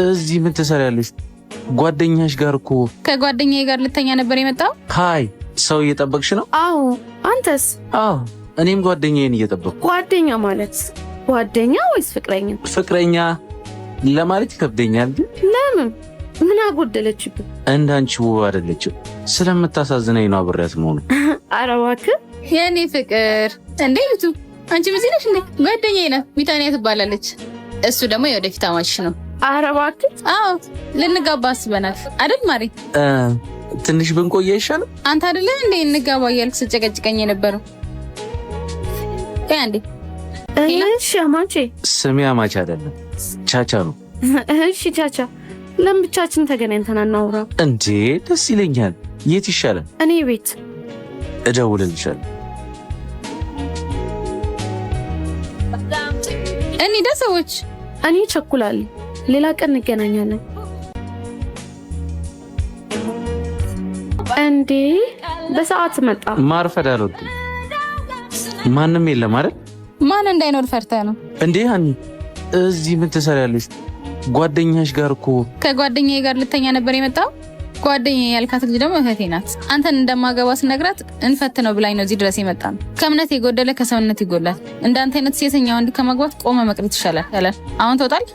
እዚህ ምን ትሰሪያለሽ? ጓደኛሽ ጋር እኮ። ከጓደኛዬ ጋር ልተኛ ነበር የመጣው። ሃይ፣ ሰው እየጠበቅሽ ነው? አዎ። አንተስ? አዎ፣ እኔም ጓደኛዬን እየጠበቅኩ። ጓደኛ ማለት ጓደኛ ወይስ ፍቅረኛ? ፍቅረኛ ለማለት ይከብደኛል። ግን ለምን? ምን አጎደለችብህ? እንዳንቺ ውብ አይደለችም። ስለምታሳዝነኝ ነው አብሬያት መሆኑ። ኧረ እባክህ የኔ ፍቅር። እንዴ ልቱ፣ አንቺ ምን ነሽ እንዴ? ጓደኛዬ ናት፣ ቢታንያ ትባላለች። እሱ ደግሞ የወደፊት አማችሽ ነው። ኧረ እባክህ። አዎ፣ ልንጋባ አስበናል አይደል ማሪ? ትንሽ ብንቆይ አይሻልም? አንተ አይደለ እንዴ እንጋባ እያልክ ስጨቀጭቀኝ የነበረው? እንዴ እሺ፣ አማቼ። ስሜ አማቼ አይደለም ቻቻ ነው። እሺ ቻቻ፣ ለምን ብቻችን ተገናኝተን አናውራ? እንዴ ደስ ይለኛል። የት ይሻላል? እኔ ቤት። እደውልልሻለሁ። እንሂዳ ሰዎች። እኔ ቸኩላለሁ። ሌላ ቀን እንገናኛለን። እንዴ በሰዓት መጣ። ማርፈድ አልወድም። ማንም የለም አይደል? ማን እንዳይኖር ፈርተህ ነው እንዴ? ሀኒ እዚህ ምን ትሰሪያለሽ? ጓደኛሽ ጋር እኮ። ከጓደኛዬ ጋር ልተኛ ነበር የመጣው። ጓደኛዬ ያልካት ልጅ ደግሞ እህቴ ናት። አንተን እንደማገባ ስነግራት እንፈትነው ብላኝ ነው እዚህ ድረስ የመጣን። ከእምነት የጎደለ ከሰውነት ይጎላል። እንዳንተ አይነት ሴተኛ ወንድ ከማግባት ቆመ መቅረት ይሻላል። አሁን ተውጣል።